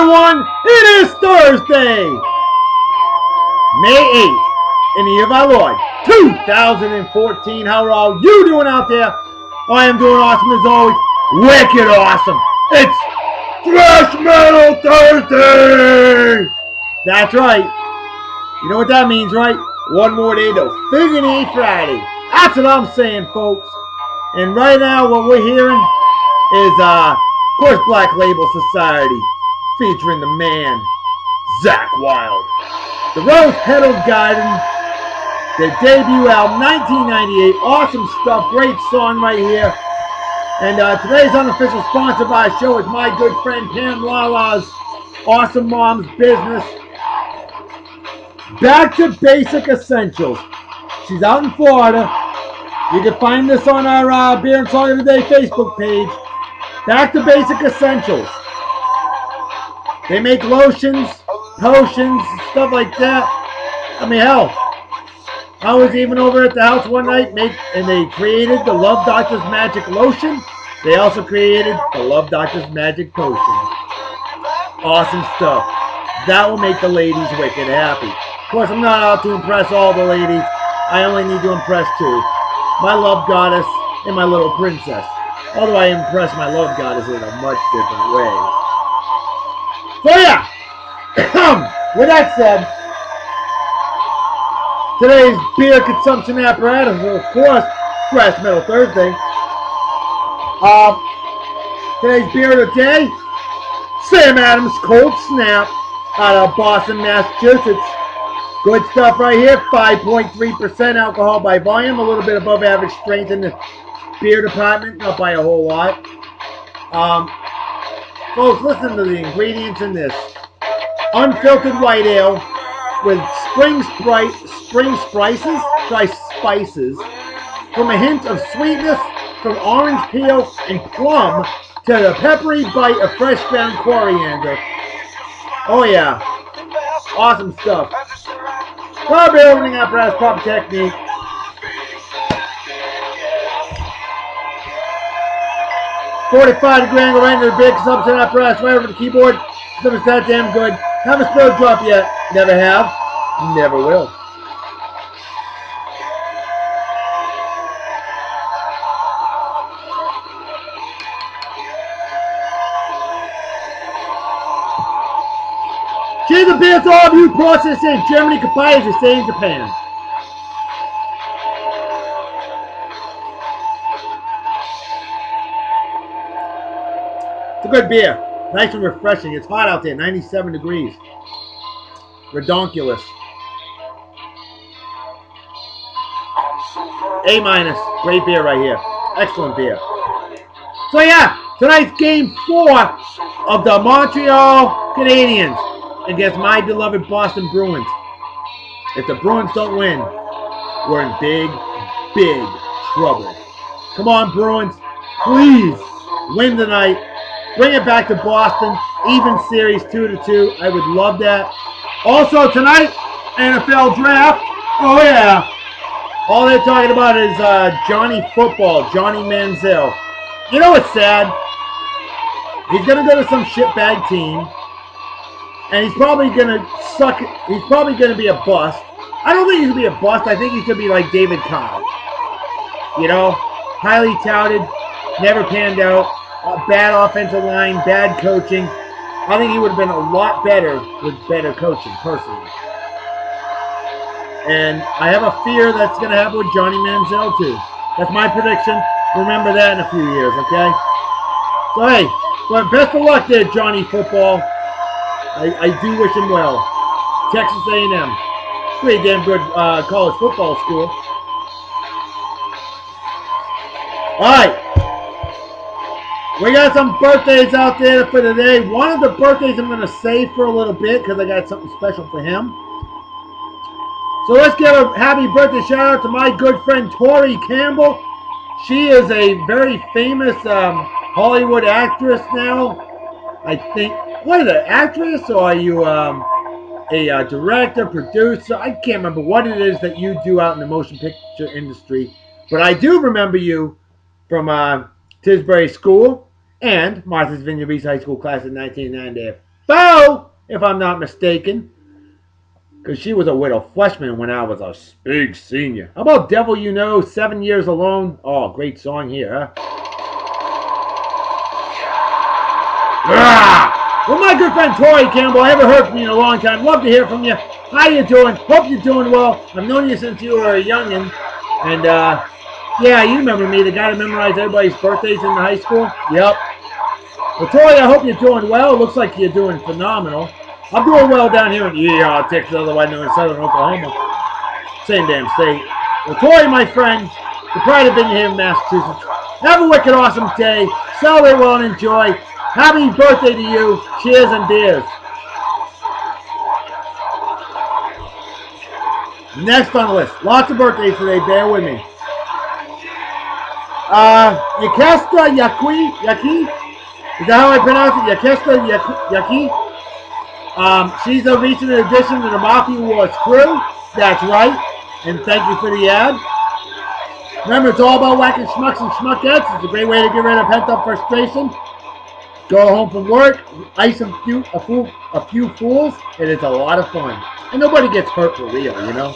everyone. It is Thursday, May 8th, in the year of our Lord, 2014. How are all you doing out there? I am doing awesome as always. Wicked awesome. It's Thrash Metal Thursday. That's right. You know what that means, right? One more day to Figure Friday. That's what I'm saying, folks. And right now, what we're hearing is, of course, Black Label Society, featuring the man, Zakk Wylde. The Rose-Petaled Garden, their debut album, 1998. Awesome stuff, great song right here. And today's unofficial sponsor of our show is my good friend Pam Lala's Awesome Mom's Business. Back to Basic Essentials. She's out in Florida. You can find this on our Beer and Song of the Day Facebook page. Back to Basic Essentials. They make lotions, potions, stuff like that. I mean, hell, I was even over at the house one night, and they created the Love Doctor's Magic Lotion. They also created the Love Doctor's Magic Potion. Awesome stuff. That will make the ladies wicked happy. Of course, I'm not out to impress all the ladies. I only need to impress two. My love goddess and my little princess. Although I impress my love goddess in a much different way. So yeah, with that said, today's beer consumption apparatus is, of course, Thrash Metal Thursday. Today's beer of the day, Sam Adams Cold Snap out of Boston, Massachusetts. Good stuff right here, 5.3% alcohol by volume, a little bit above average strength in the beer department, not by a whole lot. Folks, listen to the ingredients in this. Unfiltered white ale with spring spices, from a hint of sweetness from orange peel and plum to the peppery bite of fresh ground coriander. Oh yeah, awesome stuff. Well, beer opening apparatus, proper technique. $45 angle right into the beer consumption apparatus, right over the keyboard. Stuff is that damn good. Haven't spilled a drop yet. Never have. Never will. Cheers to beer to all of you processing in Germany, goodbye as you say in Japan. It's a good beer. Nice and refreshing. It's hot out there, 97 degrees. Redonkulous. A-. Great beer right here. Excellent beer. So yeah, tonight's game 4 of the Montreal Canadiens against my beloved Boston Bruins. If the Bruins don't win, we're in big, big trouble. Come on, Bruins. Please win tonight. Bring it back to Boston. Even series 2-2. I would love that. Also tonight, NFL draft. Oh yeah. All they're talking about is Johnny Football, Johnny Manziel. You know what's sad? He's going to go to some shitbag team. And he's probably going to suck. He's probably going to be a bust. I don't think he's going to be a bust. I think he's going to be like David Carr. You know? Highly touted. Never panned out. Bad offensive line. Bad coaching. I think he would have been a lot better with better coaching, personally. And I have a fear that's going to happen with Johnny Manziel, too. That's my prediction. Remember that in a few years, okay? So, hey, but best of luck there, Johnny Football. I do wish him well. Texas A&M. Pretty damn good college football school. All right. We got some birthdays out there for today. One of the birthdays I'm going to save for a little bit because I got something special for him. So let's give a happy birthday shout out to my good friend Tori Campbell. She is a very famous Hollywood actress now. I think. What is it, actress, or are you a director, producer? I can't remember what it is that you do out in the motion picture industry. But I do remember you from Tisbury School and Martha's Vineyard East High School class of 1994. Bo, if I'm not mistaken. Because she was a widow freshman when I was a big senior. How about Devil You Know, 7 Years Alone? Oh, great song here, huh? Well, my good friend Tori Campbell, I haven't heard from you in a long time. Love to hear from you. How you doing? Hope you're doing well. I've known you since you were a youngin'. And, yeah, you remember me, the guy that memorized everybody's birthdays in the high school? Yep. Well, Tori, I hope you're doing well. It looks like you're doing phenomenal. I'm doing well down here in Texas, otherwise known as Southern Oklahoma. Same damn state. Well, Tori, my friend, the pride of being here in Massachusetts. Have a wicked awesome day. Celebrate well and enjoy. Happy birthday to you. Cheers and beers. Next on the list. Lots of birthdays today. Bear with me. Yakesta Yaki? Is that how I pronounce it? Yakesta Yaki? She's a recent addition to the Mafia Wars crew. That's right. And thank you for the ad. Remember, it's all about whacking schmucks and schmuckettes. It's a great way to get rid of pent-up frustration. Go home from work, ice a few fools, and it's a lot of fun. And nobody gets hurt for real, you know?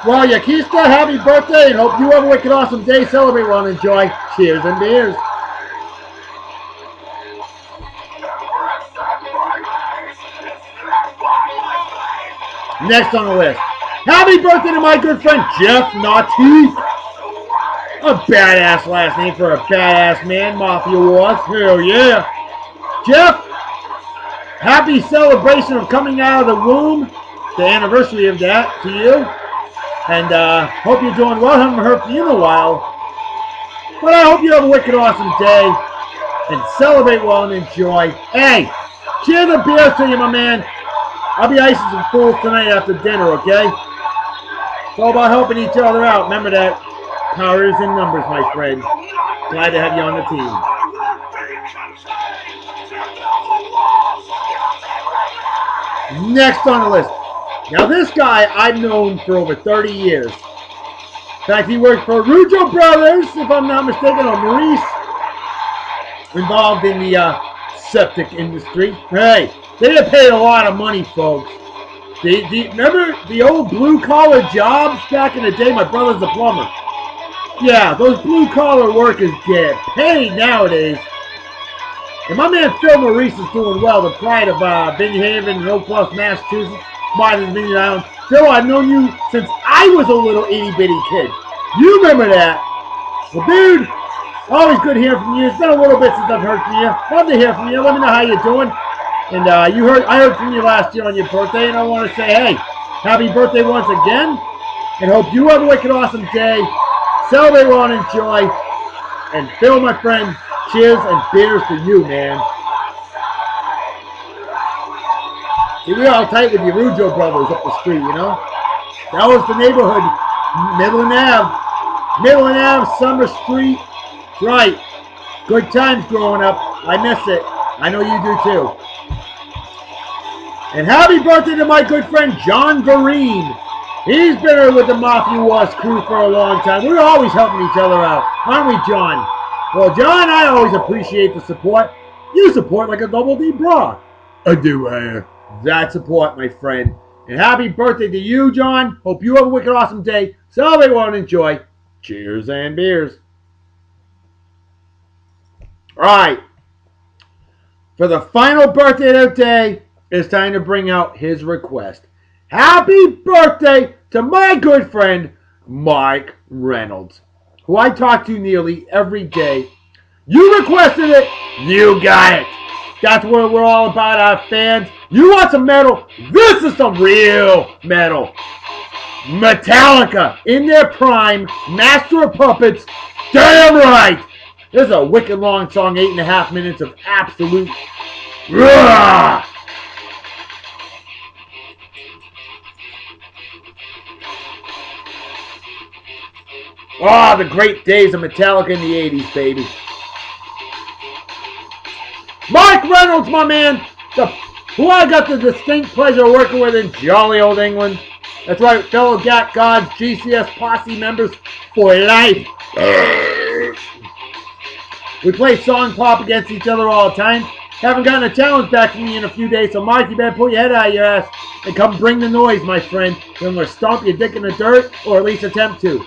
Well, Yakista, happy birthday, and hope you have a wicked awesome day. Celebrate well and enjoy. Cheers and beers. Next on the list. Happy birthday to my good friend Jeff Nautique. A badass last name for a badass man, Mafia Wars. Hell yeah. Jeff, happy celebration of coming out of the womb. The anniversary of that to you. And hope you're doing well. Haven't heard from you in a while. But I hope you have a wicked awesome day. And celebrate well and enjoy. Hey, cheers and beers to you, my man. I'll be icing some fools tonight after dinner, okay? It's all about helping each other out. Remember that. Power is in numbers, my friend. Glad to have you on the team. Next on the list. Now this guy I've known for over 30 years. In fact, he worked for Rujo Brothers, if I'm not mistaken, or Maurice. Involved in the septic industry. Hey, they get paid a lot of money, folks. Remember the old blue-collar jobs back in the day? My brother's a plumber. Yeah, those blue-collar workers get paid nowadays. And my man Phil Maurice is doing well. The pride of Vineyard Haven and Oak Bluff, Massachusetts. Martha's Vineyard Island. Phil, I've known you since I was a little itty-bitty kid. You remember that. Well, dude, always good hearing from you. It's been a little bit since I've heard from you. Love to hear from you. Let me know how you're doing. And I heard from you last year on your birthday, and I want to say, hey, happy birthday once again. And hope you have a wicked awesome day. Celebrate well and enjoy. And Phil, my friend, cheers and beers to you, man. See, we're all tight with the Rujo Brothers up the street, you know? That was the neighborhood. Midland Ave. Midland Ave, Summer Street. That's right. Good times growing up. I miss it. I know you do too. And happy birthday to my good friend John Vereen. He's been with the Mafia Wars crew for a long time. We're always helping each other out, aren't we, John? Well, John, I always appreciate the support. You support like a double D bra. I do, that support, my friend. And happy birthday to you, John. Hope you have a wicked awesome day. Celebrate well and enjoy. Cheers and beers. All right. For the final birthday of the day, it's time to bring out his request. Happy birthday to my good friend, Mike Reynolds, who I talk to nearly every day. You requested it, you got it. That's what we're all about, our fans. You want some metal? This is some real metal. Metallica, in their prime, Master of Puppets, damn right. This is a wicked long song, 8.5 minutes of absolute raw. Oh, the great days of Metallica in the 80s, baby. Mike Reynolds, my man, who I got the distinct pleasure of working with in jolly old England. That's right, fellow Gat Gods, GCS posse members for life. We play song pop against each other all the time. Haven't gotten a challenge back from me in a few days, so Mark, you better pull your head out of your ass and come bring the noise, my friend. Then we'll stomp your dick in the dirt, or at least attempt to.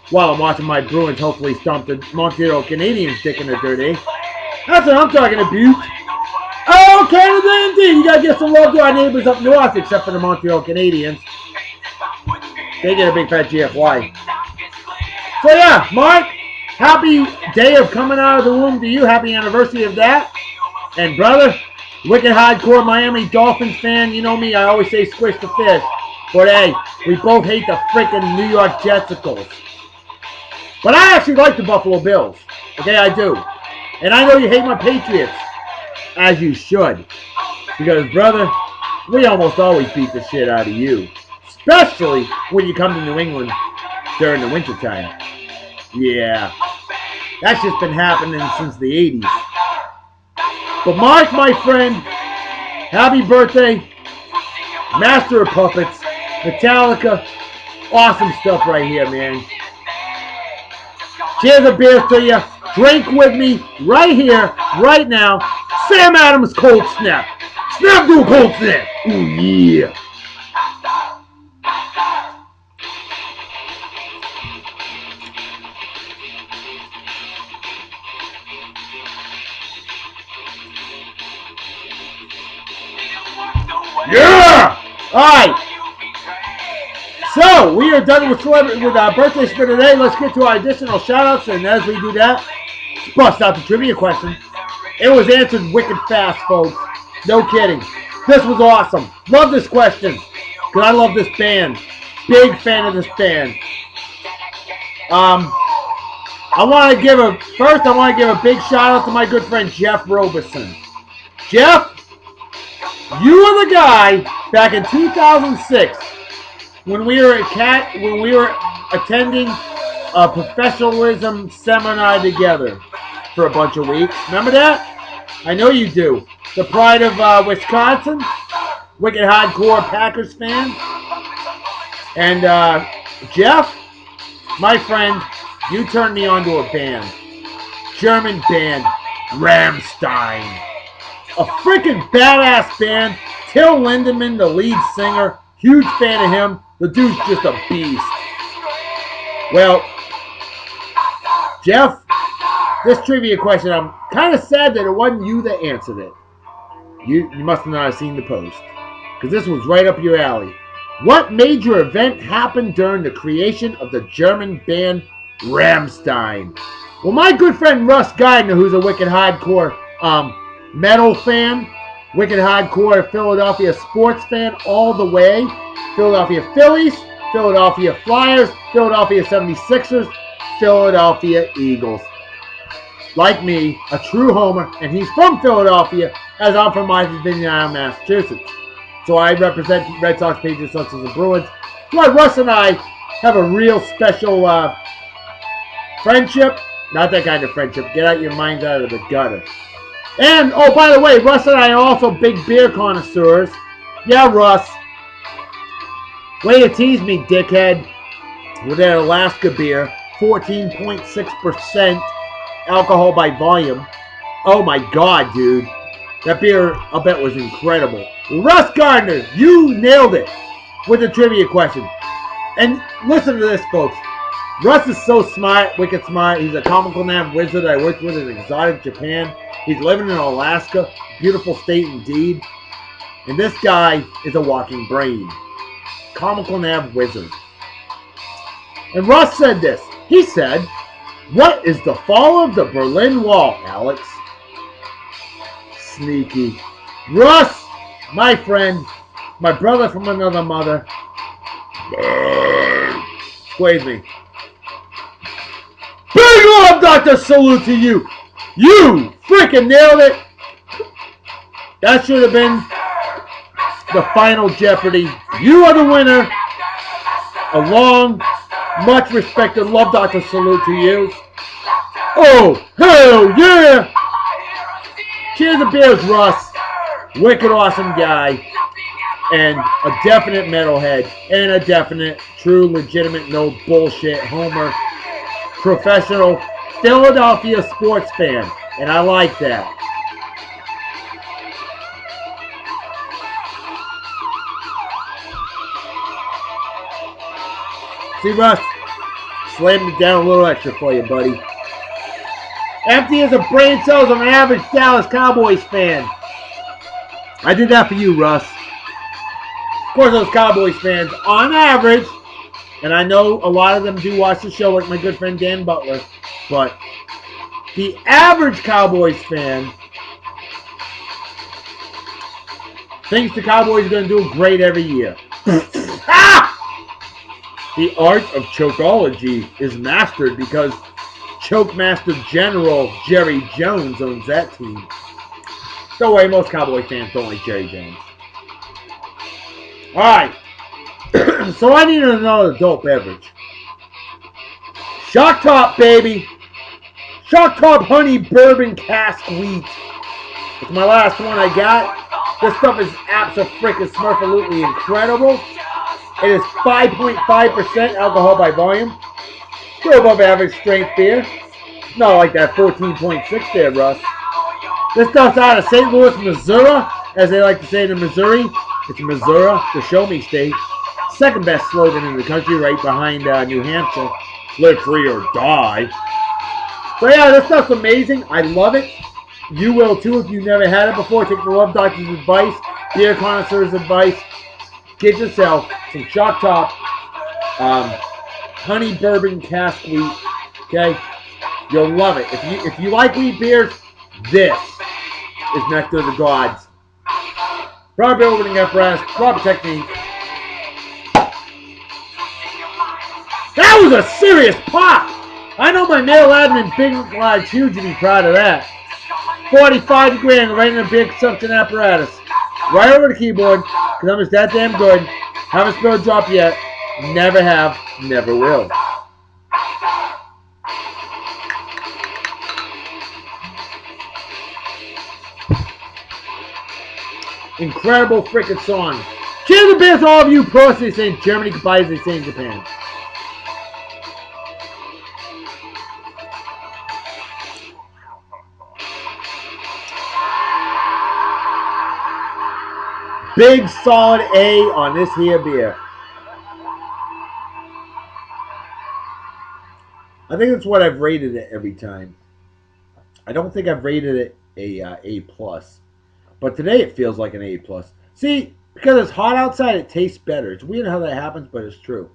While I'm watching my Bruins hopefully stomp the Montreal Canadiens dick in the dirt, eh? That's what I'm talking about. Oh, Canada indeed! You gotta give some love to our neighbors up north, except for the Montreal Canadiens. They get a big fat GFY. So yeah, Mark, happy day of coming out of the womb to you. Happy anniversary of that. And brother, wicked hardcore Miami Dolphins fan. You know me, I always say squish the fish. But hey, we both hate the freaking New York Jetsicles. But I actually like the Buffalo Bills. Okay, I do. And I know you hate my Patriots. As you should. Because, brother, we almost always beat the shit out of you. Especially when you come to New England during the wintertime. Yeah. That's just been happening since the 80s. But Mark, my friend, happy birthday. Master of Puppets. Metallica. Awesome stuff right here, man. Cheers of beers to you. Drink with me right here, right now. Sam Adams Cold Snap. Snap to a cold snap. Ooh, yeah. Yeah! Alright. So, we are done with our birthday spin today. Let's get to our additional shout-outs, and as we do that, let's bust out the trivia question. It was answered wicked fast, folks. No kidding. This was awesome. Love this question, because I love this band. Big fan of this band. I want to give a big shout-out to my good friend Jeff Robeson. Jeff, you were the guy back in 2006 when we were attending a professionalism seminar together for a bunch of weeks. Remember that? I know you do. The pride of Wisconsin, wicked hardcore Packers fan. And Jeff, my friend, you turned me on to a band. German band, Rammstein. A freaking badass band. Till Lindemann, the lead singer. Huge fan of him. The dude's just a beast. Well, Jeff, this trivia question, I'm kind of sad that it wasn't you that answered it. You must not have seen the post. Because this was right up your alley. What major event happened during the creation of the German band Rammstein? Well, my good friend Russ Gardner, who's a wicked hardcore metal fan, wicked hardcore Philadelphia sports fan all the way, Philadelphia Phillies, Philadelphia Flyers, Philadelphia 76ers, Philadelphia Eagles. Like me, a true homer, and he's from Philadelphia, as I'm from Virginia, Massachusetts. So I represent Red Sox, Patriots, Celtics, and Bruins. Why Russ and I have a real special friendship. Not that kind of friendship. Get out your minds out of the gutter. And, oh, by the way, Russ and I are also big beer connoisseurs. Yeah, Russ. Way to tease me, dickhead. With that Alaska beer, 14.6% alcohol by volume. Oh my God, dude. That beer, I'll bet, was incredible. Russ Gardner, you nailed it with the trivia question. And listen to this, folks. Russ is so smart, wicked smart. He's a comical nav wizard I worked with in exotic Japan. He's living in Alaska. Beautiful state indeed. And this guy is a walking brain. Comical nav wizard. And Russ said this. He said, "What is the fall of the Berlin Wall, Alex?" Sneaky. Russ, my friend, my brother from another mother. Squeeze me. Big love, Dr. Salute to you. You freaking nailed it. That should have been the final Jeopardy. You are the winner. A long, much respected love, Dr. Salute to you. Oh, hell yeah. Cheers to beers, Russ. Wicked awesome guy. And a definite metalhead. And a definite, true, legitimate, no bullshit, homer, professional Philadelphia sports fan. And I like that. See, Russ? Slammed it down a little extra for you, buddy. Empty as a brain cells of an average Dallas Cowboys fan. I did that for you, Russ. Of course, those Cowboys fans, on average, and I know a lot of them do watch the show, like my good friend Dan Butler, but the average Cowboys fan thinks the Cowboys are going to do great every year. Ah! The art of chokeology is mastered because Chokemaster General Jerry Jones owns that team. Don't worry, most Cowboy fans don't like Jerry Jones. Alright. So I need another adult beverage. Shock Top, baby. Shock Top Honey Bourbon Cask Wheat. It's my last one I got. This stuff is abso-freaking-smurfalutely incredible. It is 5.5% alcohol by volume. Still above average strength beer. Not like that 14.6 there, Russ. This stuff's out of St. Louis, Missouri, as they like to say in Missouri. It's Missouri, the show me state. Second best slogan in the country, right behind New Hampshire. Live free or die. So yeah, this stuff's amazing. I love it. You will too if you've never had it before. Take the Love Doctor's advice, beer connoisseur's advice. Get yourself some Shock Top Honey Bourbon Cask Wheat. Okay? You'll love it. If you like wheat beers, this is Nectar of the Gods. Proper opening apparatus, proper technique. That was a serious pop! I know my male admin Big Large Huge would be proud of that. 45 grand right in a big suction apparatus. Right over the keyboard, because I'm just that damn good. Haven't spilled a drop yet. Never have, never will. Incredible freaking song. Cheers the beers to all of you pros, they say in Germany, goodbye as they say in Japan. Big solid A on this here beer. I think that's what I've rated it every time. I don't think I've rated it A plus. But today it feels like an A plus. See, because it's hot outside, it tastes better. It's weird how that happens, but it's true.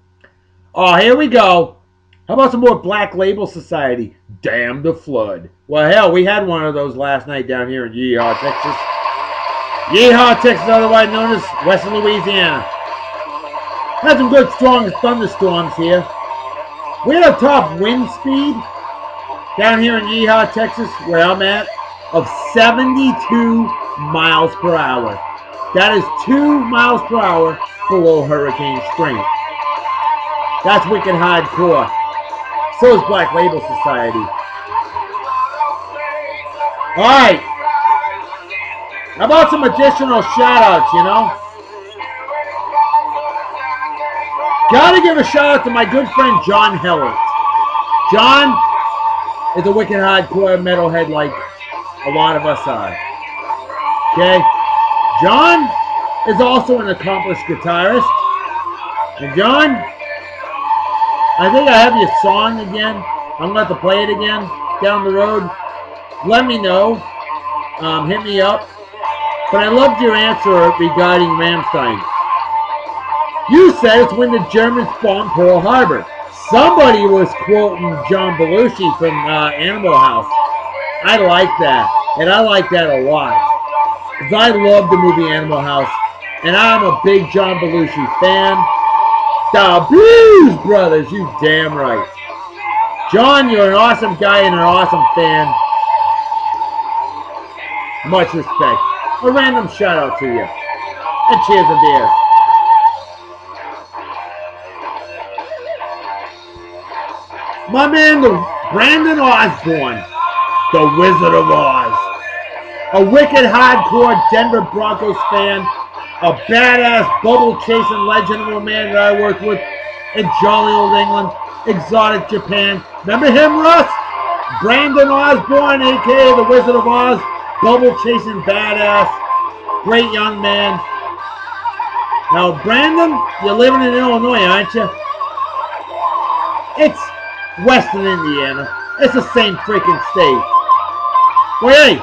Oh, here we go. How about some more Black Label Society? Damn the Flood. Well, hell, we had one of those last night down here in Yeehaw, Texas. Yeehaw, Texas, otherwise known as Western Louisiana. Had some good strong thunderstorms here. We had a top wind speed down here in Yeehaw, Texas, where I'm at, of 72 miles per hour. That is 2 miles per hour below hurricane strength. That's wicked hardcore. So is Black Label Society. Alright. How about some additional shout-outs, you know? Gotta give a shout-out to my good friend John Heller. John is a wicked hardcore metalhead like a lot of us are. Okay? John is also an accomplished guitarist. And John, I think I have your song again. I'm going to have to play it again down the road. Let me know. Hit me up. But I loved your answer regarding Rammstein. You said it's when the Germans bombed Pearl Harbor. Somebody was quoting John Belushi from Animal House. I like that. And I like that a lot. Because I love the movie Animal House. And I'm a big John Belushi fan. The Blues Brothers, you damn right. John, you're an awesome guy and an awesome fan. Much respect. A random shout out to you. And cheers and beers. My man, Brandon Osborne, the Wizard of Oz. A wicked hardcore Denver Broncos fan. A badass bubble-chasing legend of a man that I worked with in jolly old England, exotic Japan. Remember him, Russ? Brandon Osborne, a.k.a. the Wizard of Oz. Bubble-chasing badass. Great young man. Now, Brandon, you're living in Illinois, aren't you? It's Western Indiana. It's the same freaking state. Well, hey,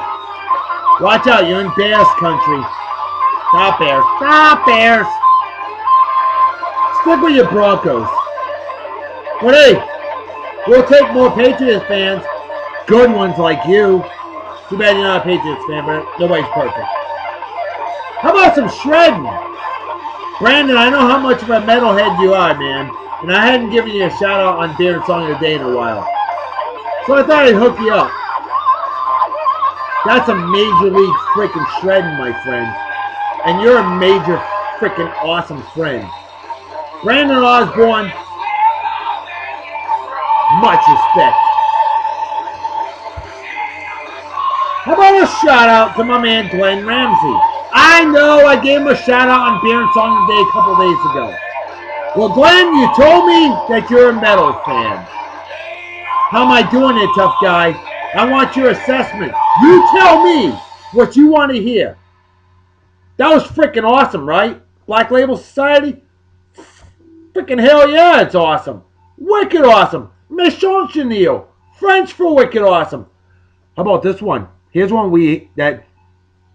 watch out. You're in Bears country. Stop, Bears. Stop, Bears. Stick with your Broncos. But hey, we'll take more Patriots fans. Good ones like you. Too bad you're not a Patriots fan, but nobody's perfect. How about some shredding? Brandon, I know how much of a metalhead you are, man. And I hadn't given you a shout out on Beer and Song of the Day in a while. So I thought I'd hook you up. That's a major league freaking shredding, my friend. And you're a major freaking awesome friend. Brandon Osborne, much respect. How about a shout out to my man Glenn Ramsey? I know I gave him a shout out on Beer and Song of the Day a couple days ago. Well, Glenn, you told me that you're a metal fan. How am I doing it, tough guy? I want your assessment. You tell me what you want to hear. That was freaking awesome, right? Black Label Society? Freaking hell yeah, it's awesome. Wicked awesome. Mission Chenille. French for wicked awesome. How about this one? Here's one that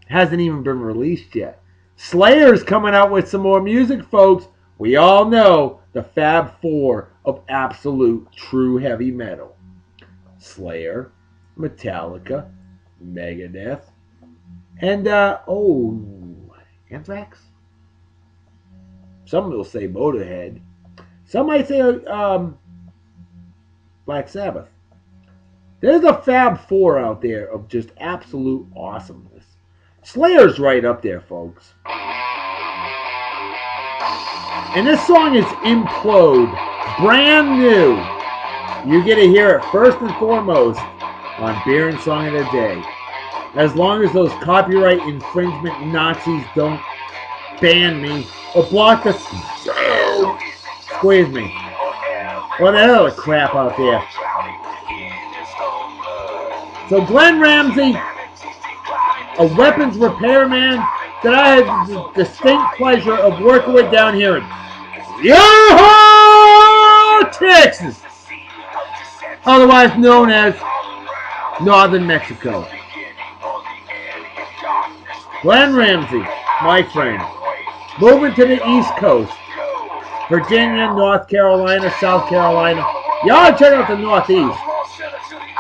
hasn't even been released yet. Slayer's coming out with some more music, folks. We all know the Fab Four of absolute true heavy metal. Slayer, Metallica, Megadeth, and, Anthrax? Some will say Motorhead. Some might say Black Sabbath. There's a Fab Four out there of just absolute awesomeness. Slayer's right up there, folks. And this song is Implode. Brand new. You get to hear it first and foremost on Beer and Song of the Day. As long as those copyright infringement Nazis don't ban me or block the sound. Squeeze me. What the hell is crap out there? So Glenn Ramsey, a weapons repairman that I had the distinct pleasure of working with down here in Yahoo, Texas, otherwise known as Northern Mexico. Glenn Ramsey, my friend, moving to the East Coast, Virginia, North Carolina, South Carolina. Y'all check out the Northeast.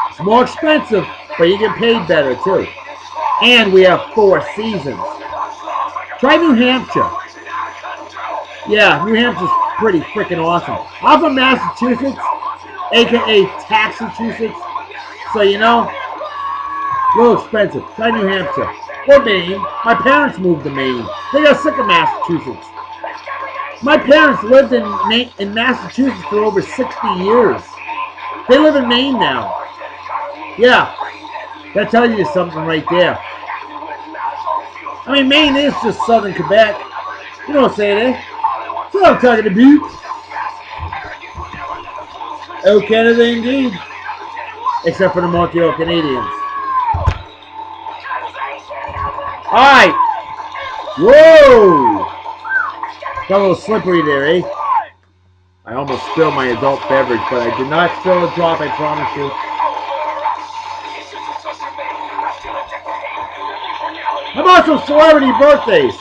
It's more expensive, but you get paid better too. And we have 4 seasons. Try New Hampshire. Yeah, New Hampshire's pretty freaking awesome. I'm from Massachusetts, aka Taxachusetts. So you know, a little expensive. Try New Hampshire. Or Maine. My parents moved to Maine. They got sick of Massachusetts. My parents lived in Massachusetts for over 60 years. They live in Maine now. Yeah, that tells you something right there. I mean, Maine is just southern Quebec. You know what I'm saying, eh? That's what I'm talking about. Oh, Canada indeed. Except for the Montreal Canadiens. Alright. Whoa! Got a little slippery there, eh? I almost spilled my adult beverage, but I did not spill a drop, I promise you. How about some celebrity birthdays?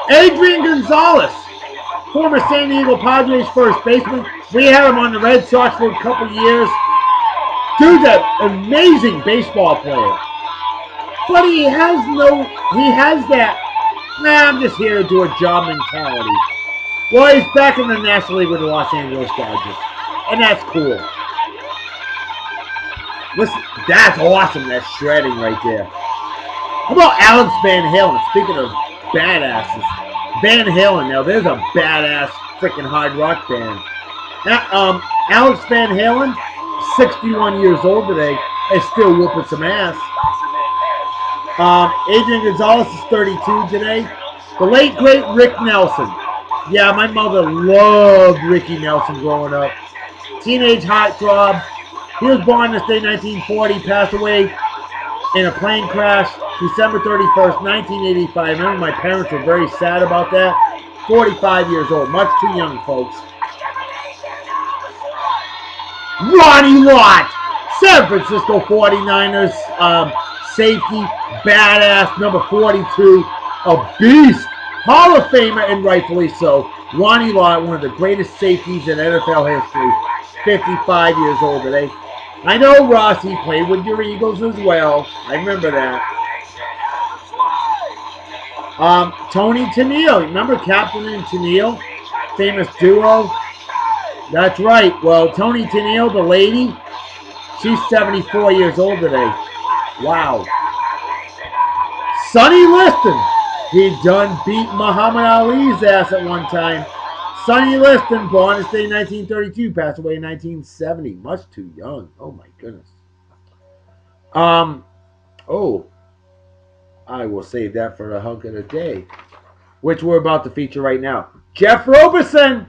Adrian Gonzalez, former San Diego Padres first baseman. We had him on the Red Sox for a couple years. Dude's an amazing baseball player. But he has that, I'm just here to do a job mentality. Well, he's back in the National League with the Los Angeles Dodgers. And that's cool. Listen, that's awesome, that shredding right there. How about Alex Van Halen? Speaking of badasses. Van Halen, now there's a badass freaking hard rock band. Alex Van Halen, 61 years old today, is still whooping some ass. Adrian Gonzalez is 32 today. The late, great Rick Nelson. Yeah, my mother loved Ricky Nelson growing up. Teenage heartthrob. He was born this day, 1940, passed away in a plane crash, December 31st, 1985. I remember my parents were very sad about that. 45 years old. Much too young, folks. Ronnie Lott, San Francisco 49ers safety, badass, number 42, a beast, Hall of Famer, and rightfully so. Ronnie Lott, one of the greatest safeties in NFL history, 55 years old today. I know, Ross, he played with your Eagles as well. I remember that. Tony Tennille, remember Captain and Tennille? Famous duo. That's right. Well, Tony Tennille, the lady, she's 74 years old today. Wow. Sonny Liston, he done beat Muhammad Ali's ass at one time. Sonny Liston, born this day in 1932, passed away in 1970. Much too young. Oh my goodness. Oh, I will save that for the hunk of the day, which we're about to feature right now. Jeff Roberson.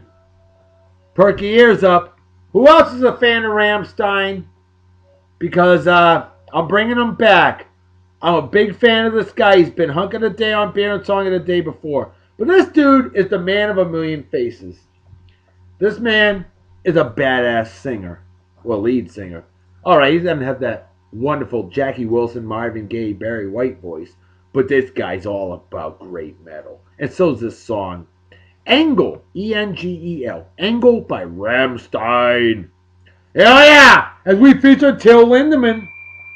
Perk your ears up. Who else is a fan of Rammstein? Because I'm bringing him back. I'm a big fan of this guy. He's been hunk of the day on Beer and Song of the Day before. But this dude is the man of a million faces. This man is a badass singer. Well, lead singer. Alright, he doesn't have that wonderful Jackie Wilson, Marvin Gaye, Barry White voice. But this guy's all about great metal. And so's this song. Engel, E-N-G-E-L. Engel by Rammstein. Hell yeah! As we feature Till Lindemann.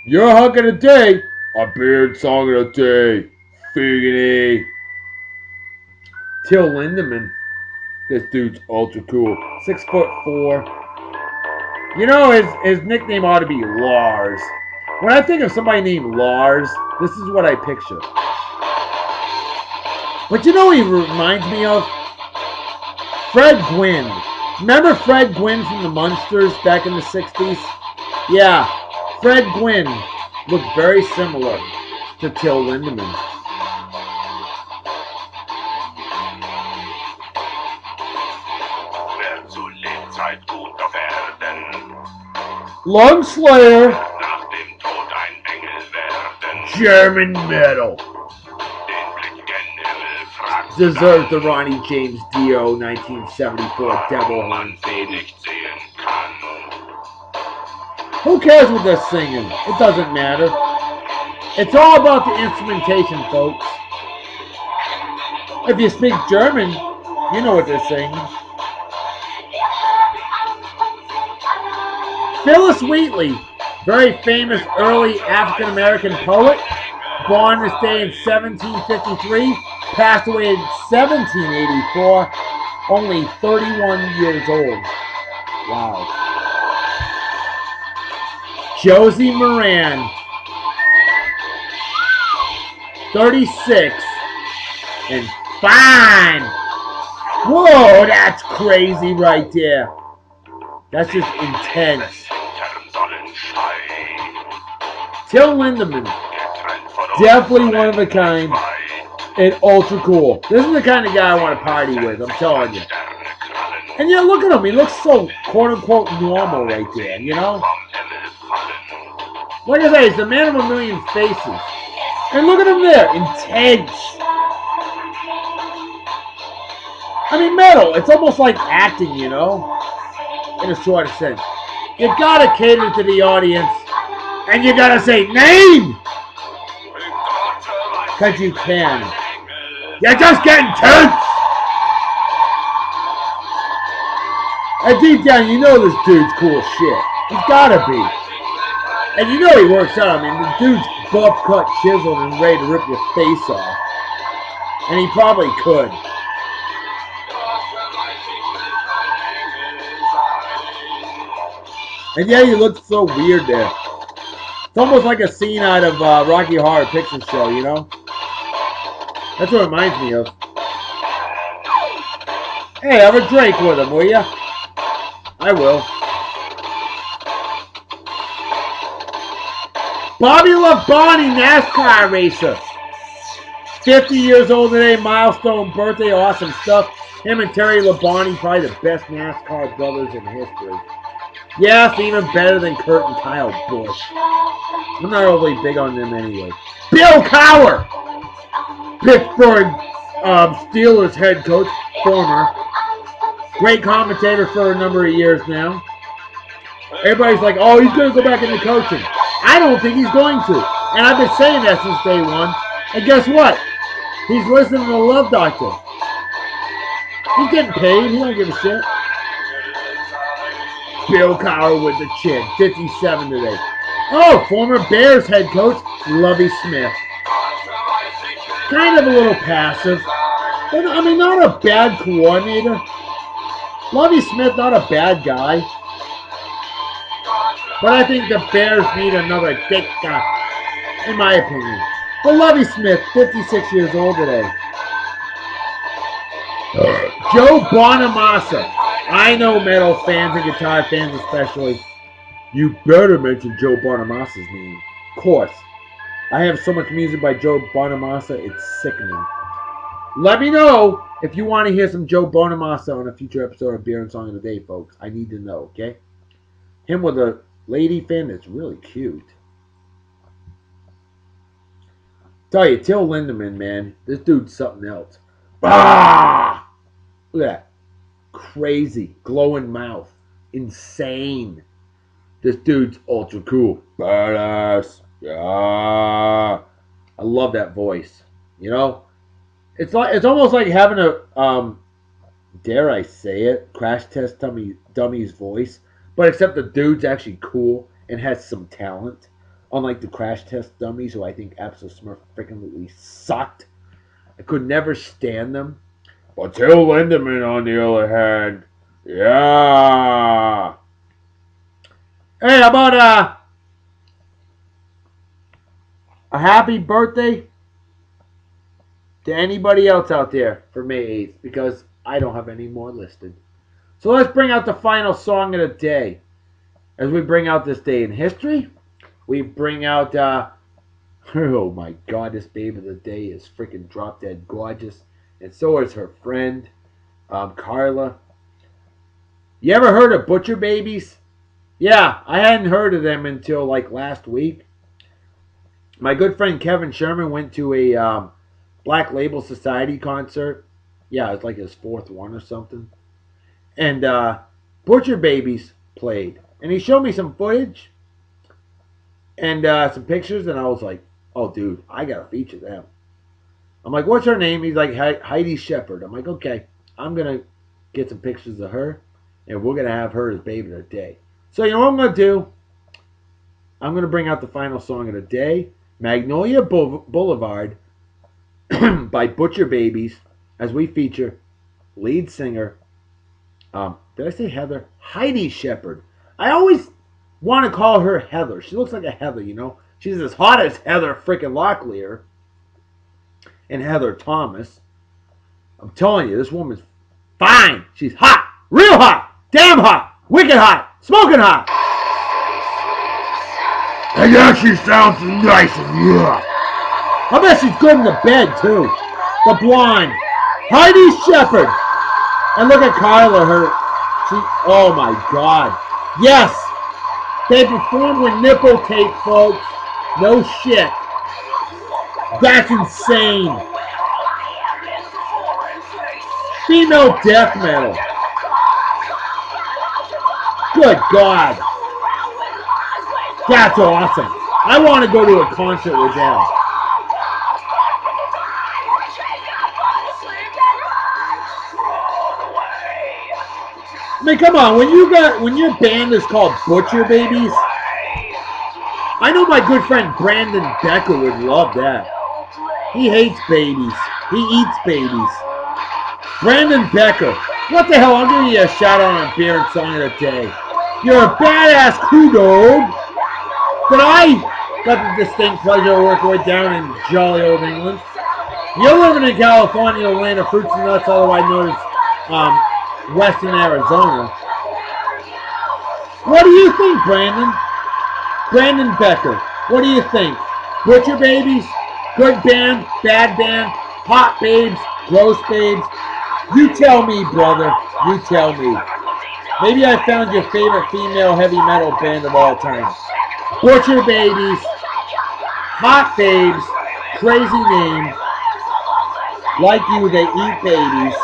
Your hunk of the day. A Beard Song of the Day. Figgity. Till Lindemann. This dude's ultra cool. 6'4". You know, his nickname ought to be Lars. When I think of somebody named Lars, this is what I picture. But you know what he reminds me of? Fred Gwynn. Remember Fred Gwynn from the Munsters back in the 60s? Yeah, Fred Gwynn looked very similar to Till Lindemann. Lungslayer. German metal. Deserves the Ronnie James Dio 1974 Devil Horn baby. Who cares what they're singing? It doesn't matter. It's all about the instrumentation, folks. If you speak German, you know what they're singing. Phyllis Wheatley, very famous early African-American poet, born this day in 1753, passed away in 1784, only 31 years old. Wow. Josie Moran, 36, and fine. Whoa, that's crazy right there. That's just intense. Till Lindemann, definitely one of a kind and ultra cool. This is the kind of guy I want to party with, I'm telling you. And yeah, look at him. He looks so quote-unquote normal right there, you know? Like I say, he's the man of a million faces. And look at him there, intense. I mean, metal, it's almost like acting, you know? In a sort of sense. You gotta cater to the audience, and you gotta say, name! Because you can. You're just getting tense! And deep down, you know this dude's cool shit. He's gotta be. And you know he works out. I mean, the dude's buff cut, chiseled, and ready to rip your face off. And he probably could. And yeah, you look so weird there. It's almost like a scene out of Rocky Horror Picture Show, you know? That's what it reminds me of. Hey, have a drink with him, will ya? I will. Bobby Labonte, NASCAR racer. 50 years old today, milestone birthday, awesome stuff. Him and Terry Labonte, probably the best NASCAR brothers in history. Yes, even better than Kurt and Kyle Busch. I'm not overly big on them anyway. Bill Cowher! Pittsburgh Steelers head coach, former. Great commentator for a number of years now. Everybody's like, oh, he's going to go back into coaching. I don't think he's going to. And I've been saying that since day one. And guess what? He's listening to the Love Doctor. He's getting paid. He don't give a shit. Bill Cowher with the chin. 57 today. Oh, former Bears head coach, Lovie Smith. Kind of a little passive. But, I mean, not a bad coordinator. Lovie Smith, not a bad guy. But I think the Bears need another dick guy, in my opinion. But Lovie Smith, 56 years old today. Joe Bonamassa. I know metal fans and guitar fans especially. You better mention Joe Bonamassa's name. Of course. I have so much music by Joe Bonamassa, it's sickening. Let me know if you want to hear some Joe Bonamassa on a future episode of Beer and Song of the Day, folks. I need to know, okay? Him with a lady fan that's really cute. Tell you, Till Lindemann, man, this dude's something else. Ah! Look at that. Crazy, glowing mouth. Insane. This dude's ultra cool. Badass. Yeah. I love that voice. You know? It's almost like having a, dare I say it, Crash Test Dummy's voice. But except the dude's actually cool and has some talent. Unlike the Crash Test Dummies, who I think absolutely sucked. I could never stand them. But Till Lindemann, on the other hand, yeah. Hey, how about a happy birthday to anybody else out there for May 8th? Because I don't have any more listed. So let's bring out the final song of the day. As we bring out this day in history, we bring out, oh my God, this babe of the day is freaking drop dead gorgeous. And so is her friend, Carla. You ever heard of Butcher Babies? Yeah, I hadn't heard of them until like last week. My good friend Kevin Sherman went to a Black Label Society concert. Yeah, it's like his fourth one or something. And Butcher Babies played. And he showed me some footage and some pictures. And I was like, oh, dude, I got to feature them. I'm like, what's her name? He's like, Heidi Shepard. I'm like, okay, I'm going to get some pictures of her. And we're going to have her as baby of the day. So you know what I'm going to do? I'm going to bring out the final song of the day. Magnolia Boulevard by Butcher Babies. As we feature lead singer, did I say Heather? Heidi Shepard. I always want to call her Heather. She looks like a Heather, you know. She's as hot as Heather freaking Locklear and Heather Thomas. I'm telling you, this woman's fine. She's hot. Real hot. Damn hot. Wicked hot. Smoking hot. And yeah, she sounds nice and yeah. I bet she's good in the bed, too. The blonde. Heidi Shepard. And look at Kyla, oh my God. Yes. They performed with nipple tape, folks. No shit. That's insane. Female death metal. Good God. That's awesome. I want to go to a concert with them. I mean, come on, when your band is called Butcher Babies, I know my good friend Brandon Becker would love that. He hates babies. He eats babies. Brandon Becker, what the hell? I'm giving you a shout out on Beer and Song of the Day. You're a badass crew dog that I got the distinct pleasure of working with down in jolly old England. You're living in California, the land of fruits and nuts, otherwise known as Western Arizona. What do you think, Brandon? Brandon Becker, what do you think? Butcher Babies? Good band? Bad band? Hot babes? Gross babes? You tell me, brother. You tell me. Maybe I found your favorite female heavy metal band of all time. Butcher Babies. Hot babes. Crazy name. Like you, they eat babies.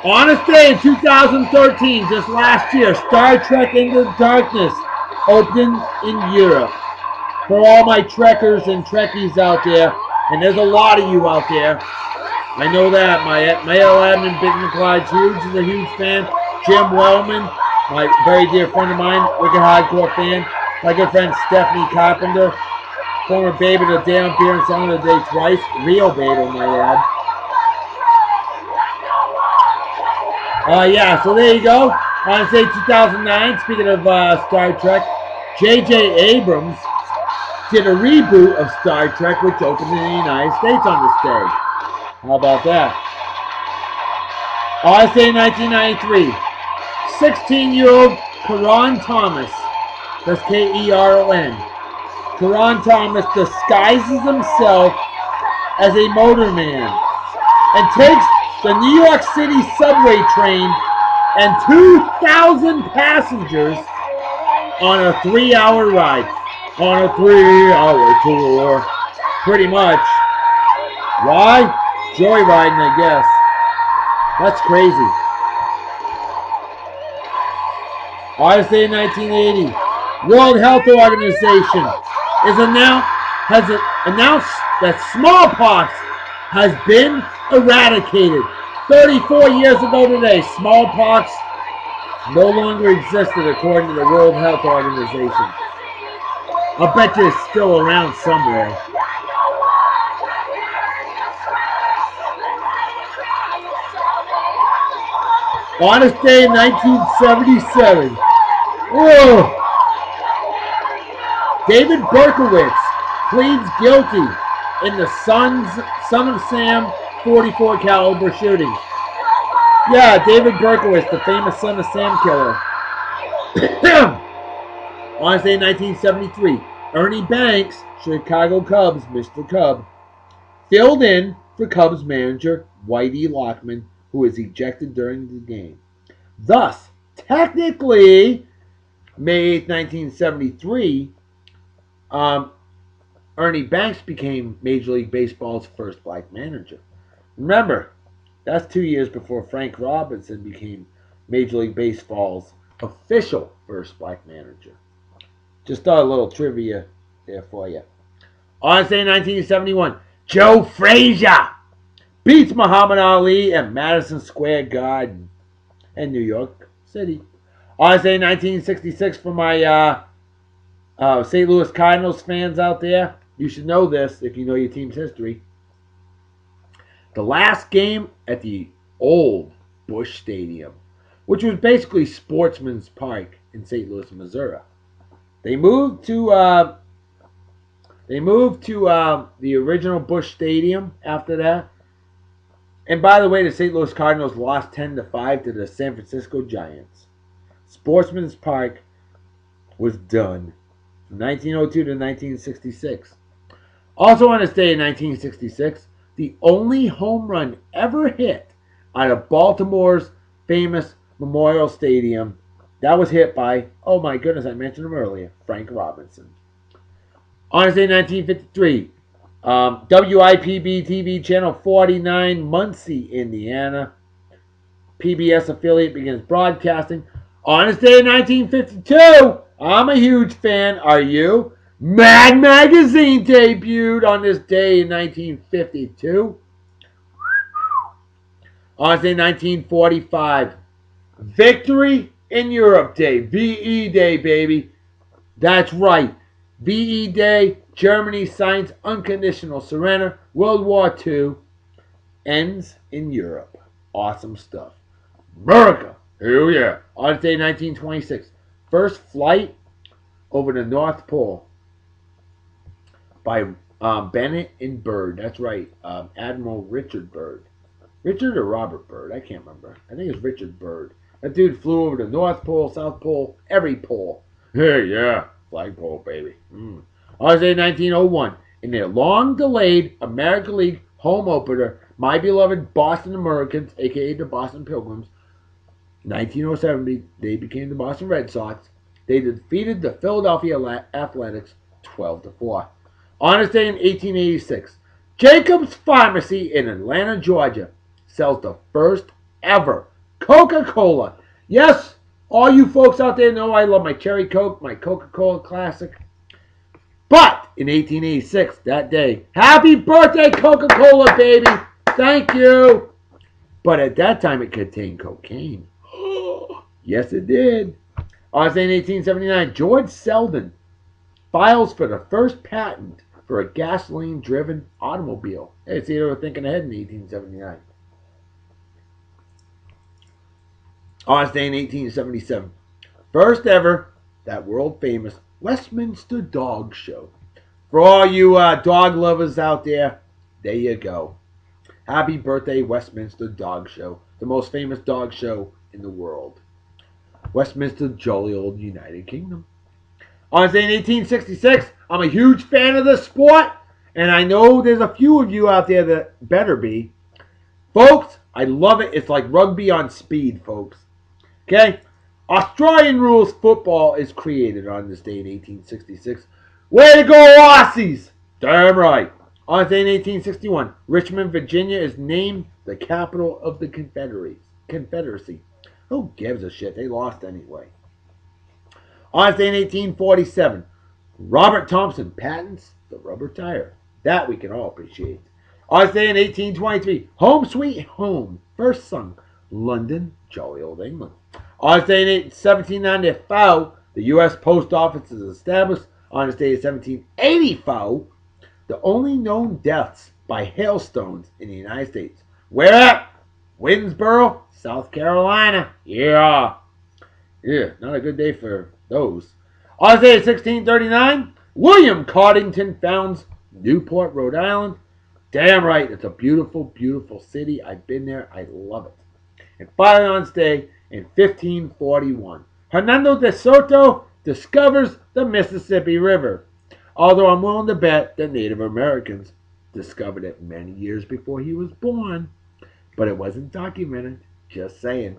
On its day in 2013, just last year, Star Trek Into Darkness opened in Europe. For all my Trekkers and Trekkies out there, and there's a lot of you out there, I know that. My male admin, Big McClyde's huge, is a huge fan. Jim Wellman, my very dear friend of mine, wicked hardcore fan. My good friend Stephanie Carpenter, former babe of the day on Beer and Song of the Day twice. Real babe, on my ad. Yeah, so there you go. On say 2009, speaking of Star Trek, J.J. Abrams did a reboot of Star Trek, which opened in the United States on this day. How about that? On say 1993, 16-year-old Karan Thomas, that's K-E-R-O-N. Karan Thomas disguises himself as a motorman and takes the New York City subway train and 2,000 passengers on a 3-hour ride. On a 3-hour tour. Pretty much. Why? Joyriding, I guess. That's crazy. Honestly, in 1980, World Health Organization has announced that smallpox has been eradicated. 34 years ago today, smallpox no longer existed according to the World Health Organization. I'll bet you it's still around somewhere. On this day in 1977, whoa, David Berkowitz pleads guilty in the Son of Sam 44 caliber shooting. Yeah, David Berkowitz, the famous Son of Sam killer. On this day in 1973, Ernie Banks, Chicago Cubs, Mr. Cub, filled in for Cubs manager Whitey Lockman, who was ejected during the game. Thus, technically, May 8th, 1973, Ernie Banks became Major League Baseball's first black manager. Remember, that's 2 years before Frank Robinson became Major League Baseball's official first black manager. Just a little trivia there for you. On this day in 1971, Joe Frazier beats Muhammad Ali at Madison Square Garden in New York City. On this day in 1966, for my St. Louis Cardinals fans out there, you should know this if you know your team's history. The last game at the old Busch Stadium, which was basically Sportsman's Park in St. Louis, Missouri. They moved to the original Busch Stadium after that. And by the way, the St. Louis Cardinals lost 10-5 to the San Francisco Giants. Sportsman's Park was done from 1902 to 1966. Also on this day in 1966, the only home run ever hit out of Baltimore's famous Memorial Stadium, that was hit by, oh my goodness, I mentioned him earlier, Frank Robinson. On this day in 1953, WIPB TV channel 49, Muncie, Indiana. PBS affiliate begins broadcasting. On this day in 1952, I'm a huge fan, are you? Mad Magazine debuted on this day in 1952. On this day in 1945, Victory in Europe Day, VE Day, baby. That's right, VE Day. Germany signs unconditional surrender. World War II ends in Europe. Awesome stuff. America. Hell yeah. On this day 1926. First flight over the North Pole by Bennett and Byrd. That's right. Admiral Richard Byrd. Richard or Robert Byrd? I can't remember. I think it's Richard Byrd. That dude flew over the North Pole, South Pole, every pole. Hey, yeah. Flagpole, baby. On this day 1901, in their long-delayed American League home opener, my beloved Boston Americans, a.k.a. the Boston Pilgrims, 1907, they became the Boston Red Sox. they defeated the Philadelphia Athletics 12-4. On this day in 1886, Jacob's Pharmacy in Atlanta, Georgia, sells the first ever Coca-Cola. Yes, all you folks out there know I love my Cherry Coke, my Coca-Cola Classic. But in 1886, that day, happy birthday Coca-Cola, baby! Thank you! But at that time, it contained cocaine. Yes, it did. On this day in 1879, George Selden files for the first patent for a gasoline-driven automobile. Hey, see, they were thinking ahead in 1879. On this day in 1877, first ever, that world-famous Westminster Dog Show. For all you dog lovers out there, there you go. Happy birthday, Westminster Dog Show, the most famous dog show in the world. Westminster, jolly old United Kingdom. On this day in 1866, I'm a huge fan of this sport, and I know there's a few of you out there that better be. Folks, I love it. It's like rugby on speed, folks. Okay? Australian rules football is created on this day in 1866. Way to go, Aussies! Damn right. On this day in 1861, Richmond, Virginia is named the capital of the Confederacy. Who gives a shit? They lost anyway. On this day in 1847, Robert Thompson patents the rubber tire. That we can all appreciate. On this day in 1823, Home Sweet Home, first sung, London, jolly old England. On this day in 1795, the U.S. Post Office is established. On this day in 1785, the only known deaths by hailstones in the United States. Where at? Winnsboro, South Carolina. Yeah. Yeah, not a good day for those. On this day in 1639, William Cardington founds Newport, Rhode Island. Damn right, it's a beautiful, beautiful city. I've been there. I love it. And finally on this day in 1541, Hernando de Soto discovers the Mississippi River. Although I'm willing to bet that Native Americans discovered it many years before he was born. But it wasn't documented. Just saying.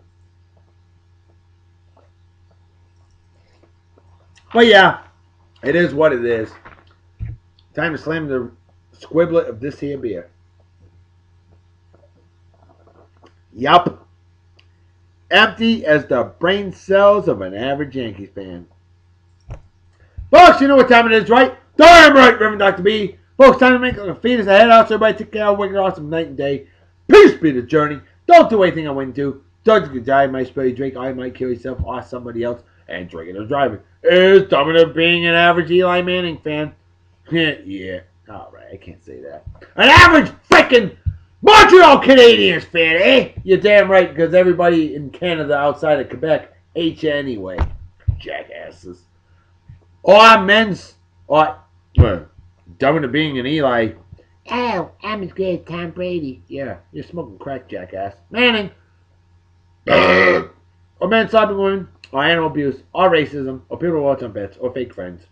But yeah, it is what it is. Time to slam the squiblet of this here beer. Yup. Empty as the brain cells of an average Yankees fan. Folks, you know what time it is, right? Damn right, Reverend Dr. B. Folks, time to make a fetus ahead out. So everybody take care of a wicked awesome night and day. Peace be the journey. Don't do anything I wouldn't do. Don't you die, might spill you drink. I might kill yourself or somebody else. And drinking or driving is dumber than being an average Eli Manning fan. Yeah. Alright, I can't say that. An average freaking Montreal Canadiens fan, eh? You're damn right, because everybody in Canada outside of Quebec hates you anyway. Jackasses. Or men's, or dumber than being an Eli. Oh, I'm as good as Tom Brady. Yeah, you're smoking crack, jackass. Manning. Or men stopping women, or animal abuse, or racism, or people who watch on bets, or fake friends.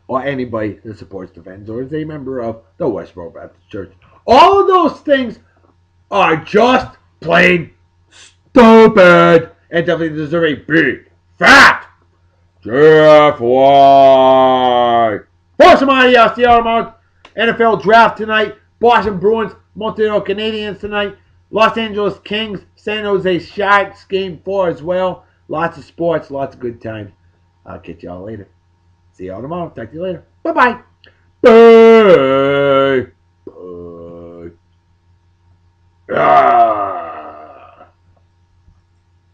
Or anybody that supports the Fens, or is a member of the Westboro Baptist Church. All of those things are just plain stupid and definitely deserve a big, fat Jeff White. For some adios, the Alamo NFL draft tonight. Boston Bruins, Montreal Canadiens tonight. Los Angeles Kings, San Jose Sharks, game 4 as well. Lots of sports, lots of good times. I'll catch y'all later. See y'all tomorrow. Talk to you later. Bye-bye. Bye. Bye. Ah.